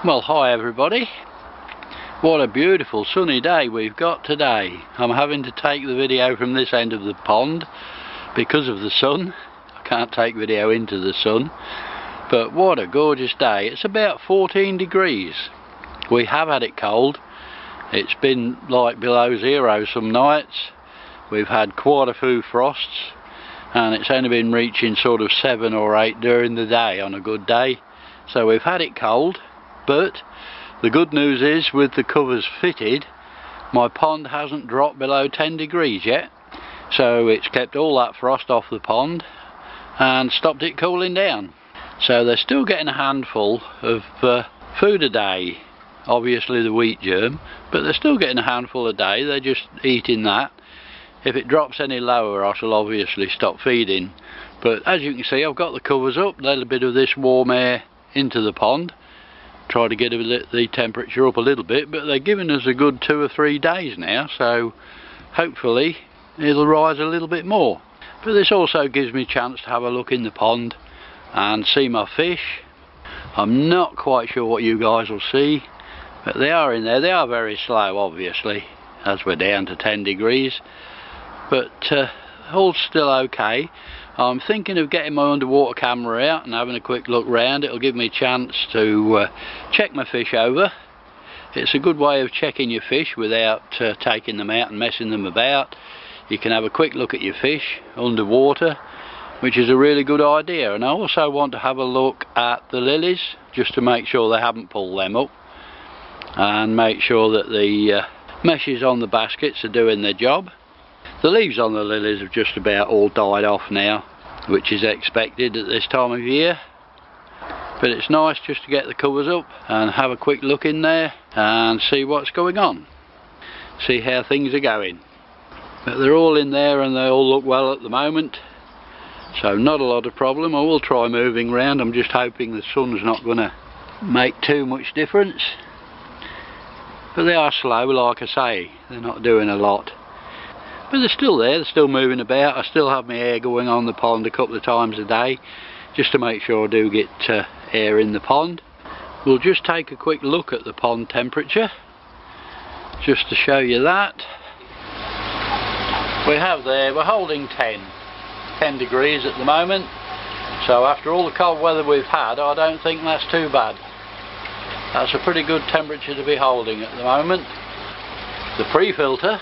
Well, hi everybody. What a beautiful sunny day we've got today. I'm having to take the video from this end of the pond because of the sun. I can't take video into the sun, but what a gorgeous day. It's about 14 degrees. We have had it cold. It's been like below zero some nights. We've had quite a few frosts, and it's only been reaching sort of 7 or 8 during the day on a good day. So we've had it cold. But the good news is, with the covers fitted, my pond hasn't dropped below 10 degrees yet. So it's kept all that frost off the pond and stopped it cooling down. So they're still getting a handful of food a day, obviously the wheat germ, but they're still getting a handful a day. They're just eating that. If it drops any lower, I shall obviously stop feeding. But as you can see, I've got the covers up, let a bit of this warm air into the pond. Try to get the temperature up a little bit, but they're giving us a good 2 or 3 days now, so hopefully it'll rise a little bit more. But this also gives me a chance to have a look in the pond and see my fish. I'm not quite sure what you guys will see, but they are in there. They are very slow, obviously, as we're down to 10 degrees, but all still okay. I'm thinking of getting my underwater camera out and having a quick look round. It'll give me a chance to check my fish over. It's a good way of checking your fish without taking them out and messing them about. You can have a quick look at your fish underwater, which is a really good idea. And I also want to have a look at the lilies, just to make sure they haven't pulled them up, and make sure that the meshes on the baskets are doing their job. The leaves on the lilies have just about all died off now, which is expected at this time of year. But it's nice just to get the covers up and have a quick look in there and see what's going on. See how things are going. But they're all in there and they all look well at the moment. So not a lot of problem. I will try moving around. I'm just hoping the sun's not going to make too much difference. But they are slow, like I say. They're not doing a lot. But they're still there, they're still moving about. I still have my air going on the pond a couple of times a day, just to make sure I do get air in the pond. We'll just take a quick look at the pond temperature, just to show you that. We're holding 10 degrees at the moment. So after all the cold weather we've had, I don't think that's too bad. That's a pretty good temperature to be holding at the moment. The pre-filter,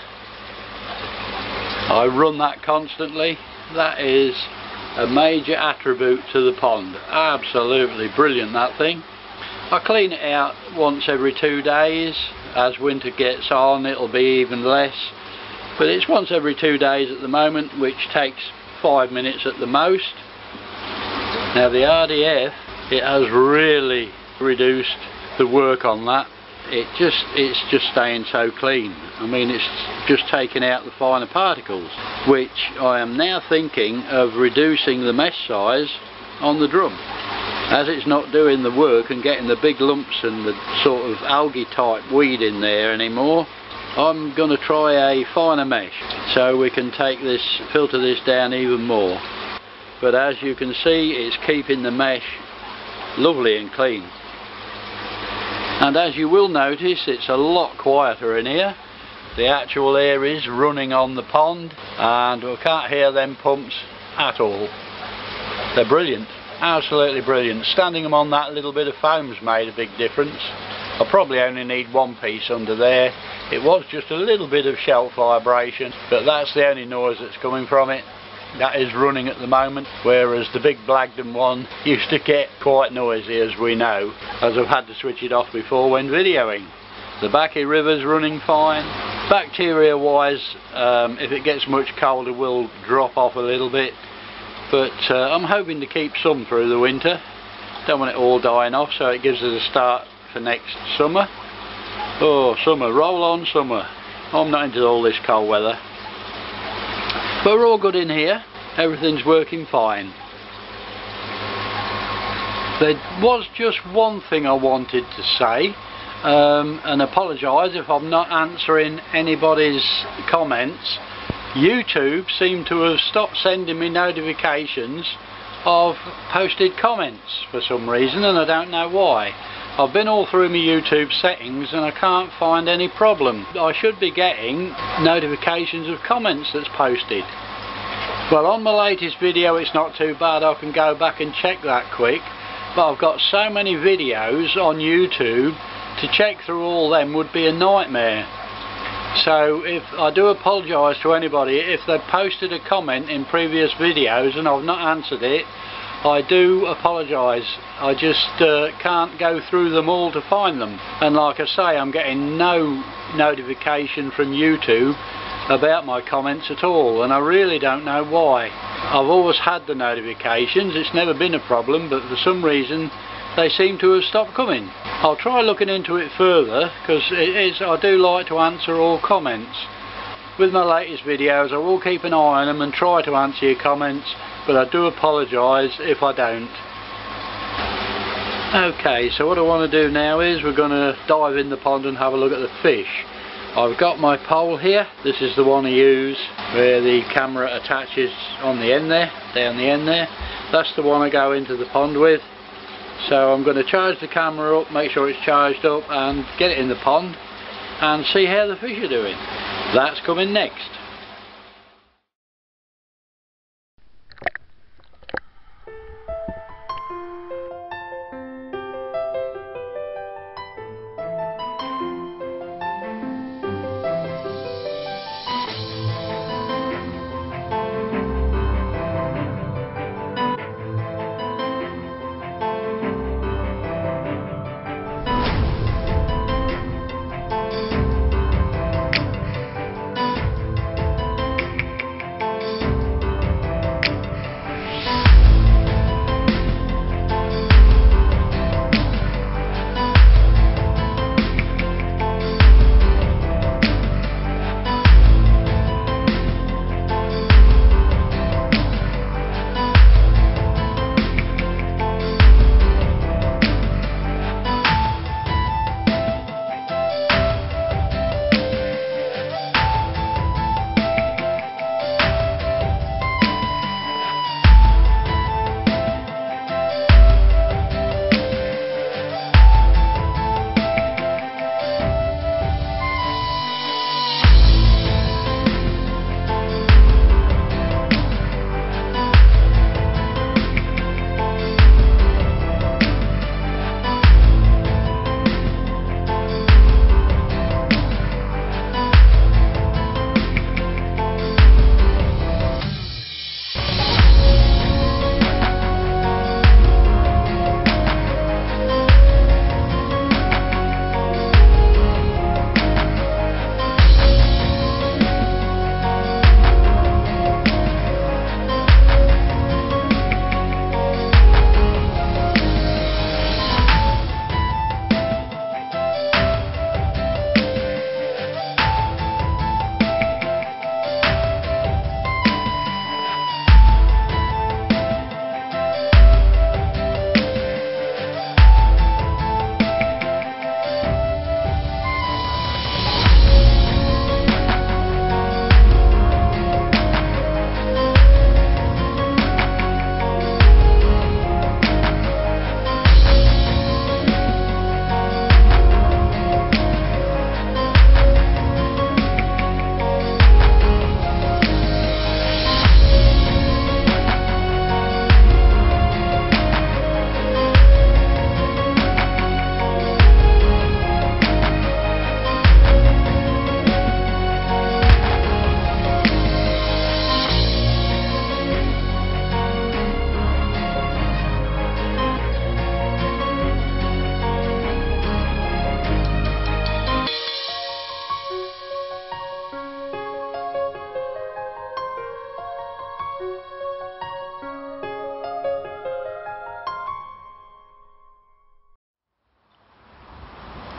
I run that constantly. That is a major attribute to the pond. Absolutely brilliant, that thing. I clean it out once every 2 days. As winter gets on, it'll be even less, but it's once every 2 days at the moment, which takes 5 minutes at the most. Now the RDF, it has really reduced the work on that. It's just staying so clean. I mean, it's just taking out the finer particles, which I am now thinking of reducing the mesh size on the drum. As it's not doing the work and getting the big lumps and the sort of algae type weed in there anymore, I'm going to try a finer mesh so we can filter this down even more. But as you can see, it's keeping the mesh lovely and clean. And as you will notice, it's a lot quieter in here. The actual air is running on the pond and we can't hear them pumps at all. They're brilliant, absolutely brilliant. Standing them on that little bit of foam's made a big difference. I probably only need one piece under there. It was just a little bit of shelf vibration, but that's the only noise that's coming from it. That is running at the moment, whereas the big Blagdon one used to get quite noisy, as we know, as I've had to switch it off before when videoing. The Backy River's running fine. Bacteria wise, if it gets much colder, will drop off a little bit, but I'm hoping to keep some through the winter. Don't want it all dying off, so it gives us a start for next summer. Oh, summer, roll on summer. I'm not into all this cold weather. But we're all good in here, everything's working fine. There was just one thing I wanted to say, and apologise if I'm not answering anybody's comments. YouTube seem to have stopped sending me notifications of posted comments for some reason, and I don't know why. I've been all through my YouTube settings and I can't find any problem. I should be getting notifications of comments that's posted. Well, on my latest video it's not too bad, I can go back and check that quick, but I've got so many videos on YouTube, to check through all them would be a nightmare. So if I do apologise to anybody if they've posted a comment in previous videos and I've not answered it. I do apologise. I just can't go through them all to find them. And like I say, I'm getting no notification from YouTube about my comments at all, and I really don't know why. I've always had the notifications, it's never been a problem, but for some reason they seem to have stopped coming. I'll try looking into it further, because I do like to answer all comments. With my latest videos I will keep an eye on them and try to answer your comments, but I do apologise if I don't. Okay, so what I want to do now is we're going to dive in the pond and have a look at the fish. I've got my pole here. This is the one I use where the camera attaches on the end there, down the end there. That's the one I go into the pond with. So I'm going to charge the camera up, make sure it's charged up, and get it in the pond and see how the fish are doing. That's coming next.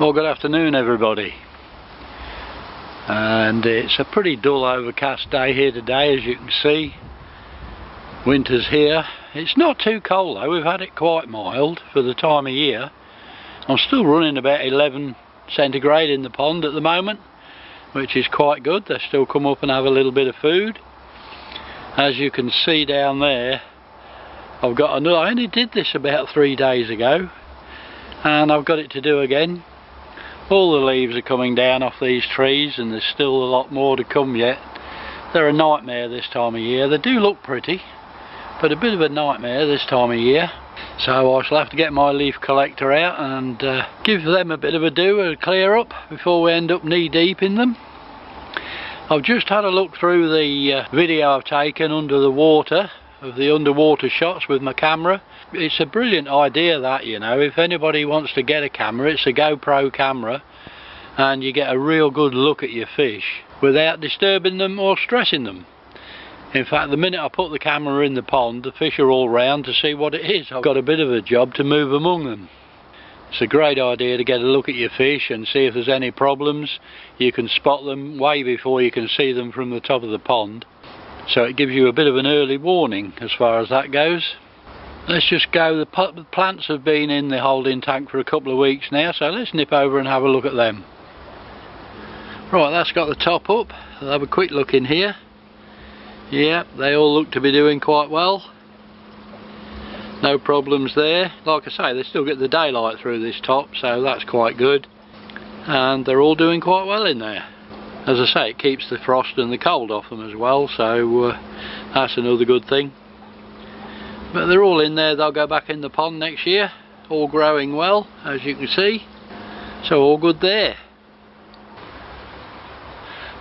Well, good afternoon everybody, and it's a pretty dull overcast day here today, as you can see. Winter's here. It's not too cold though, we've had it quite mild for the time of year. I'm still running about 11 centigrade in the pond at the moment, which is quite good. They still come up and have a little bit of food. As you can see down there, I've got another. I only did this about 3 days ago. and I've got it to do again. All the leaves are coming down off these trees, and there's still a lot more to come yet. They're a nightmare this time of year. They do look pretty, but a bit of a nightmare this time of year. So I shall have to get my leaf collector out and give them a bit of a clear up before we end up knee deep in them. I've just had a look through the video I've taken under the water, of the underwater shots with my camera. It's a brilliant idea, that, you know. If anybody wants to get a camera, it's a GoPro camera, and you get a real good look at your fish without disturbing them or stressing them. In fact, the minute I put the camera in the pond, the fish are all round to see what it is. I've got a bit of a job to move among them. It's a great idea to get a look at your fish and see if there's any problems. You can spot them way before you can see them from the top of the pond. So it gives you a bit of an early warning as far as that goes. Let's just go. The plants have been in the holding tank for a couple of weeks now, so let's nip over and have a look at them. Right, that's got the top up. I'll have a quick look in here. Yeah, they all look to be doing quite well. No problems there. Like I say, they still get the daylight through this top, so that's quite good. And they're all doing quite well in there. As I say, it keeps the frost and the cold off them as well, so that's another good thing. But they're all in there. They'll go back in the pond next year, all growing well, as you can see. So all good there.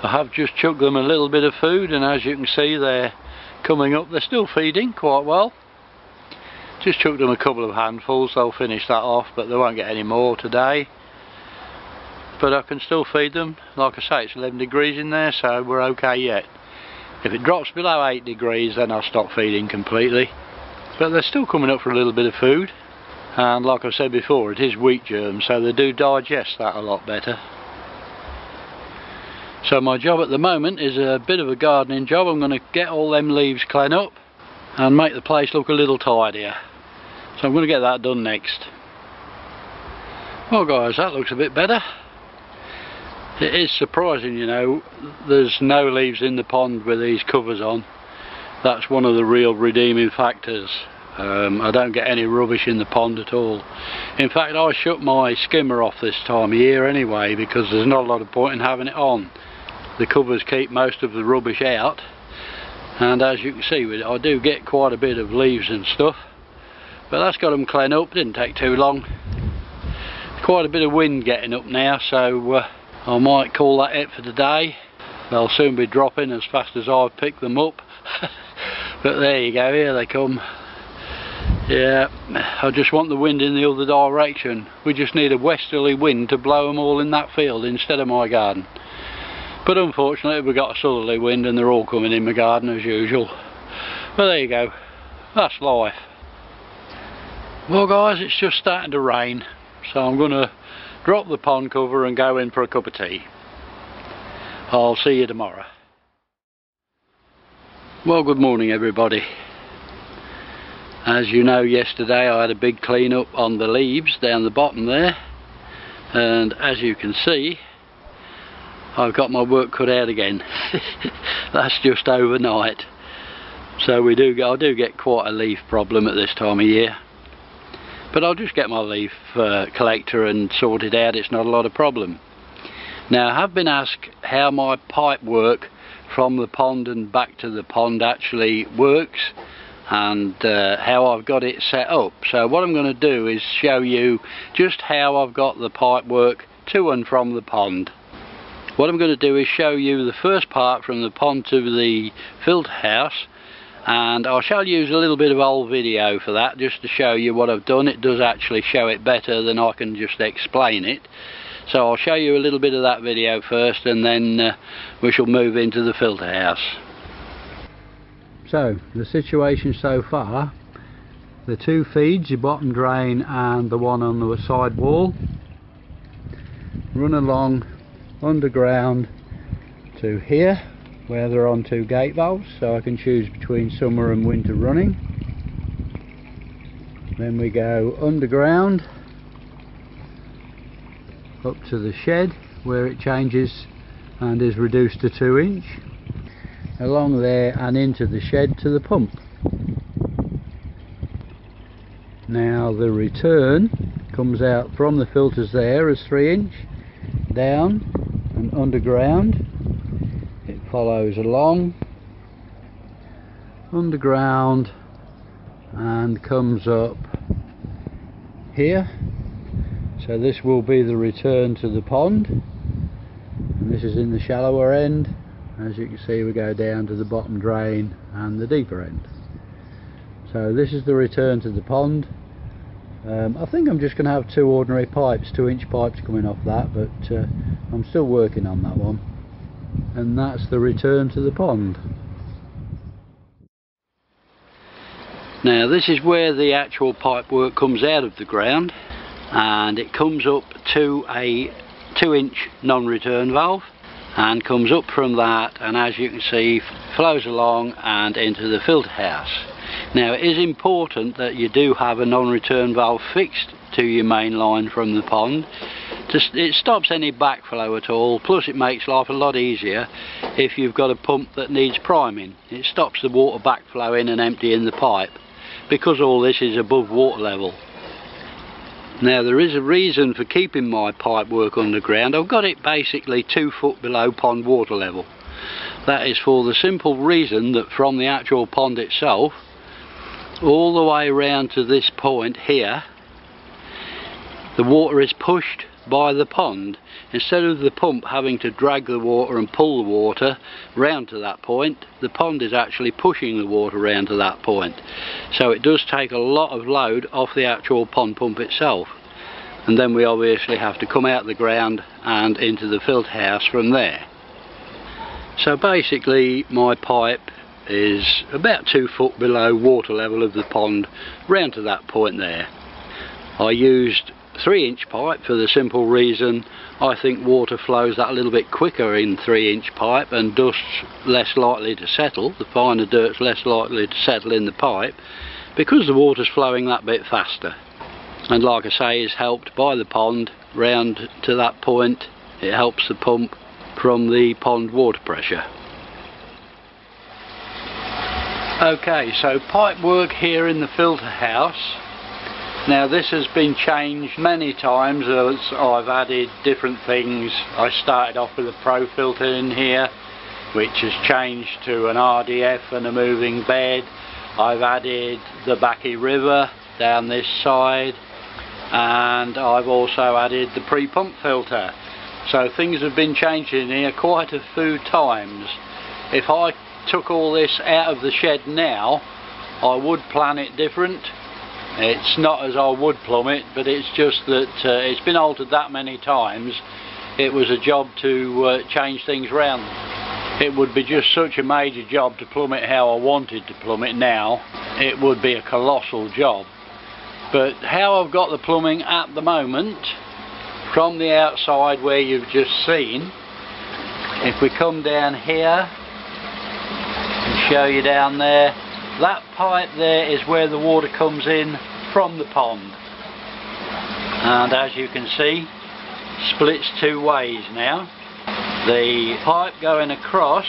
I have just chucked them a little bit of food, and as you can see, they're coming up. They're still feeding quite well. Just chucked them a couple of handfuls. They'll finish that off, but they won't get any more today. But I can still feed them. Like I say, it's 11 degrees in there, so we're okay yet. If it drops below 8 degrees, then I'll stop feeding completely. But they're still coming up for a little bit of food. And like I said before, it is wheat germ, so they do digest that a lot better. So my job at the moment is a bit of a gardening job. I'm going to get all them leaves clean up and make the place look a little tidier. So I'm going to get that done next. Well guys, that looks a bit better. It is surprising, you know, there's no leaves in the pond with these covers on. That's one of the real redeeming factors. I don't get any rubbish in the pond at all. In fact, I shut my skimmer off this time of year anyway, because there's not a lot of point in having it on. The covers keep most of the rubbish out, and as you can see, I do get quite a bit of leaves and stuff. But that's got them clean up. Didn't take too long. Quite a bit of wind getting up now, so I might call that it for today. They'll soon be dropping as fast as I've picked them up. But there you go, here they come. Yeah, I just want the wind in the other direction. We just need a westerly wind to blow them all in that field instead of my garden. But unfortunately we've got a southerly wind and they're all coming in my garden as usual. But there you go, that's life. Well guys, it's just starting to rain, so I'm going to drop the pond cover and go in for a cup of tea. I'll see you tomorrow. Well, good morning everybody. As you know, yesterday I had a big clean up on the leaves down the bottom there, and as you can see, I've got my work cut out again. That's just overnight. So I do get quite a leaf problem at this time of year. But I'll just get my leaf collector and sort it out. It's not a lot of problem. Now, I have been asked how my pipe work from the pond and back to the pond actually works, and how I've got it set up. So what I'm going to do is show you just how I've got the pipe work to and from the pond. What I'm going to do is show you the first part from the pond to the filter house, and I shall use a little bit of old video for that, just to show you what I've done. It does actually show it better than I can just explain it. So I'll show you a little bit of that video first, and then we shall move into the filter house. So the situation so far, the two feeds, your bottom drain and the one on the side wall, run along underground to here, where they're on two gate valves, so I can choose between summer and winter running. Then we go underground up to the shed, where it changes and is reduced to 2-inch, along there and into the shed to the pump. Now the return comes out from the filters there as 3-inch, down and underground. It follows along underground and comes up here. So this will be the return to the pond, and this is in the shallower end. As you can see, we go down to the bottom drain and the deeper end. So this is the return to the pond. I think I'm just going to have 2 ordinary pipes, 2-inch pipes coming off that, but I'm still working on that one. And that's the return to the pond. Now this is where the actual pipe work comes out of the ground, and it comes up to a 2-inch non-return valve and comes up from that, and as you can see, flows along and into the filter house. Now it is important that you do have a non-return valve fixed to your main line from the pond. It stops any backflow at all, plus it makes life a lot easier if you've got a pump that needs priming. It stops the water backflowing and emptying the pipe, because all this is above water level. Now there is a reason for keeping my pipe work underground. I've got it basically 2 foot below pond water level. That is for the simple reason that from the actual pond itself all the way around to this point here, the water is pushed by the pond. Instead of the pump having to drag the water and pull the water round to that point, the pond is actually pushing the water round to that point. So it does take a lot of load off the actual pond pump itself, and then we obviously have to come out the ground and into the filter house from there. So basically my pipe is about 2 foot below water level of the pond round to that point there. I used 3-inch pipe for the simple reason I think water flows that little bit quicker in 3-inch pipe, and dust's less likely to settle, the finer dirt's less likely to settle in the pipe because the water's flowing that bit faster. And like I say, is helped by the pond round to that point. It helps the pump from the pond water pressure. Okay, so pipe work here in the filter house. Now this has been changed many times as I've added different things. I started off with a Pro filter in here, which has changed to an RDF and a moving bed. I've added the Backy River down this side, and I've also added the pre-pump filter. So things have been changed in here quite a few times. If I took all this out of the shed now, I would plan it different. It's not as I would plumb it, but it's just that it's been altered that many times. It was a job to change things around. It would be just such a major job to plumb it how I wanted to plumb it now. It would be a colossal job. But how I've got the plumbing at the moment, from the outside where you've just seen, if we come down here and show you down there, that pipe there is where the water comes in from the pond, and as you can see, splits 2 ways now. The pipe going across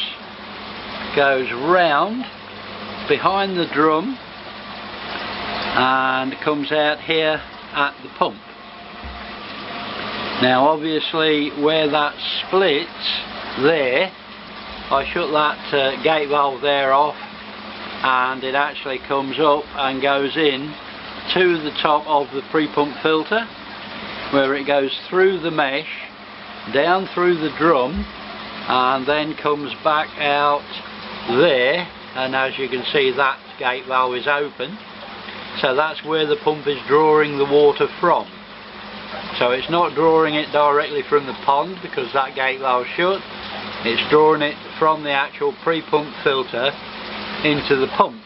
goes round behind the drum and comes out here at the pump. Now obviously where that splits there, I shut that gate valve there off, and it actually comes up and goes in to the top of the pre-pump filter, where it goes through the mesh, down through the drum, and then comes back out there, and as you can see that gate valve is open, so that's where the pump is drawing the water from. So it's not drawing it directly from the pond because that gate valve's shut, it's drawing it from the actual pre-pump filter into the pump.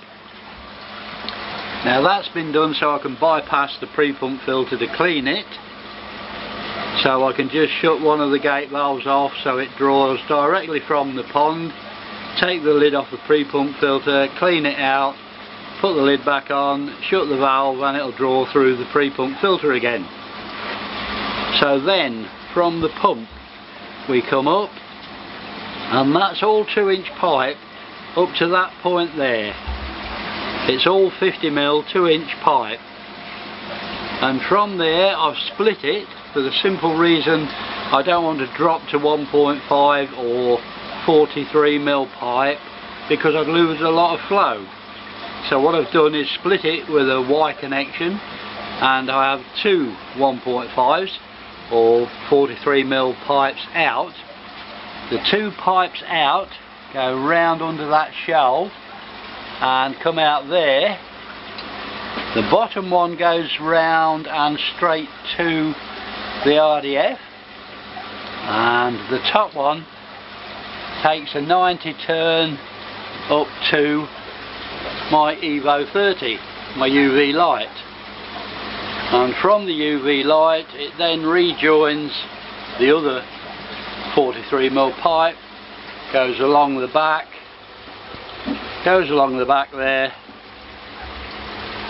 Now that's been done so I can bypass the pre-pump filter to clean it, so I can just shut one of the gate valves off so it draws directly from the pond, take the lid off the pre-pump filter, clean it out, put the lid back on, shut the valve, and it'll draw through the pre-pump filter again. So then from the pump we come up, and that's all 2-inch pipe up to that point there. It's all 50mm 2-inch pipe. And from there I've split it for the simple reason I don't want to drop to 1.5 or 43mm pipe because I'd lose a lot of flow. So what I've done is split it with a Y connection, and I have two 1.5s or 43mm pipes out. The two pipes out go round under that shelf and come out there. The bottom one goes round and straight to the RDF, and the top one takes a 90 turn up to my Evo 30, my UV light. And from the UV light it then rejoins the other 43mm pipe, goes along the back there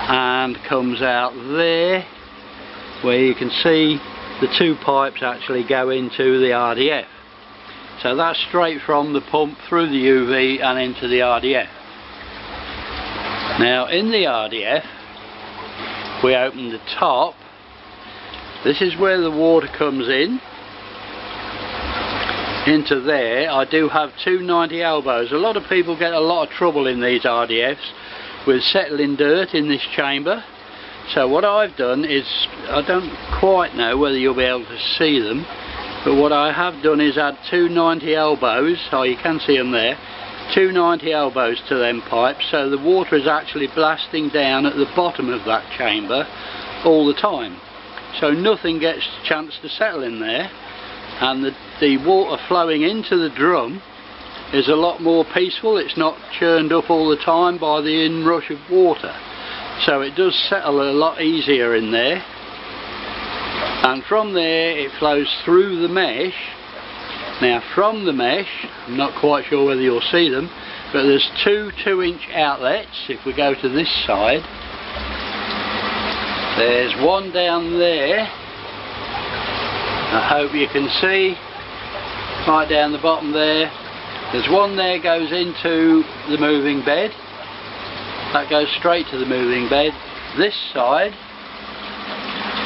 and comes out there, where you can see the two pipes actually go into the RDF. So that's straight from the pump through the UV and into the RDF. Now in the RDF we open the top. This is where the water comes in into there. I do have two 90 elbows. A lot of people get a lot of trouble in these RDFs with settling dirt in this chamber. So what I've done is, I don't quite know whether you'll be able to see them, but what I have done is add two 90 elbows. Oh, you can see them there. Two 90 elbows to them pipes, so the water is actually blasting down at the bottom of that chamber all the time, so nothing gets a chance to settle in there, and the water flowing into the drum is a lot more peaceful. It's not churned up all the time by the inrush of water, so it does settle a lot easier in there. And from there it flows through the mesh. Now from the mesh, I'm not quite sure whether you'll see them, but there's two 2-inch outlets. If we go to this side, there's one down there, I hope you can see, right down the bottom there. There's one there goes into the moving bed, that goes straight to the moving bed. This side,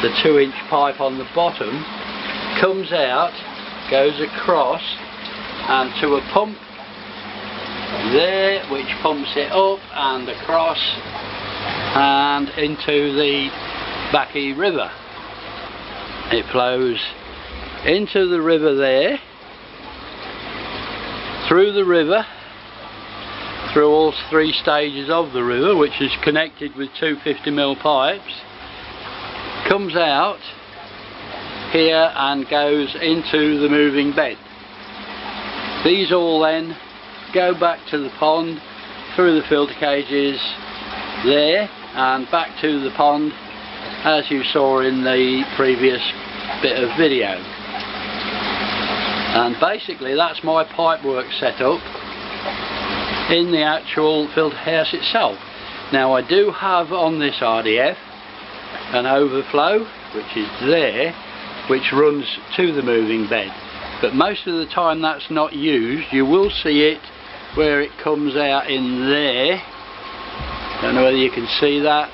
the 2-inch pipe on the bottom, comes out, goes across and to a pump there, which pumps it up and across and into the Backy River. It flows into the river there, through the river, through all three stages of the river, which is connected with two 50mm pipes, comes out here and goes into the moving bed. These all then go back to the pond through the filter cages there and back to the pond, as you saw in the previous bit of video. And basically that's my pipework setup in the actual filter house itself. Now I do have on this RDF an overflow which is there, which runs to the moving bed, but most of the time that's not used. You will see it where it comes out in there. Don't know whether you can see that.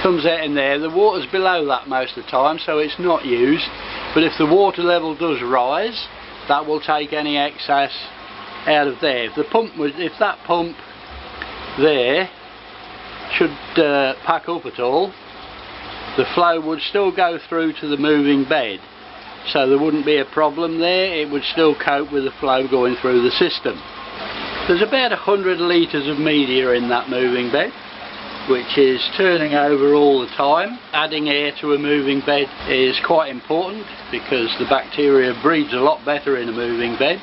Comes out in there. The water's below that most of the time, so it's not used, but if the water level does rise, that will take any excess out of there. If that pump there should pack up at all, the flow would still go through to the moving bed, so there wouldn't be a problem there. It would still cope with the flow going through the system. There's about 100 litres of media in that moving bed, which is turning over all the time. Adding air to a moving bed is quite important because the bacteria breeds a lot better in a moving bed,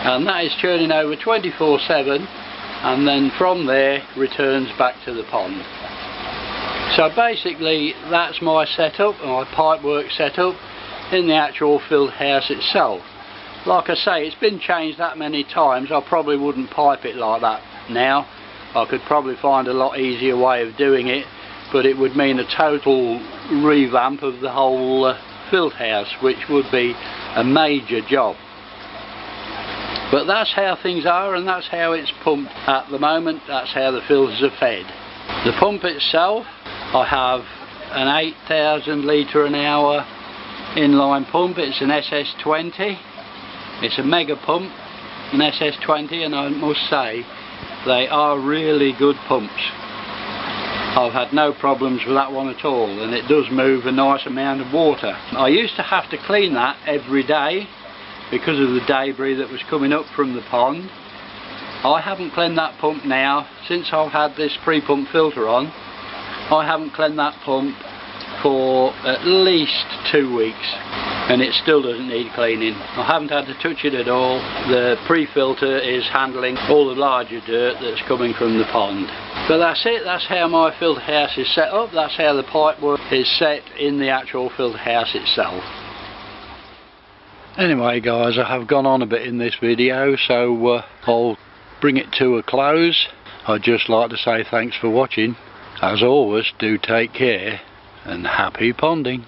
and that is churning over 24/7, and then from there returns back to the pond. So basically that's my setup, my pipework setup in the actual filter house itself. Like I say, it's been changed that many times, I probably wouldn't pipe it like that now. I could probably find a lot easier way of doing it, but it would mean a total revamp of the whole filter house, which would be a major job. But that's how things are, and that's how it's pumped at the moment. That's how the filters are fed. The pump itself, I have an 8,000 litre an hour inline pump. It's an SS20. It's a mega pump, an SS20, and I must say they are really good pumps. I've had no problems with that one at all, and it does move a nice amount of water. I used to have to clean that every day because of the debris that was coming up from the pond. I haven't cleaned that pump now since I've had this pre-pump filter on. I haven't cleaned that pump for at least 2 weeks, and it still doesn't need cleaning. I haven't had to touch it at all. The pre-filter is handling all the larger dirt that's coming from the pond. But that's it, that's how my filter house is set up, that's how the pipework is set in the actual filter house itself. Anyway guys, I have gone on a bit in this video, so I'll bring it to a close. I'd just like to say thanks for watching. As always, do take care and happy ponding.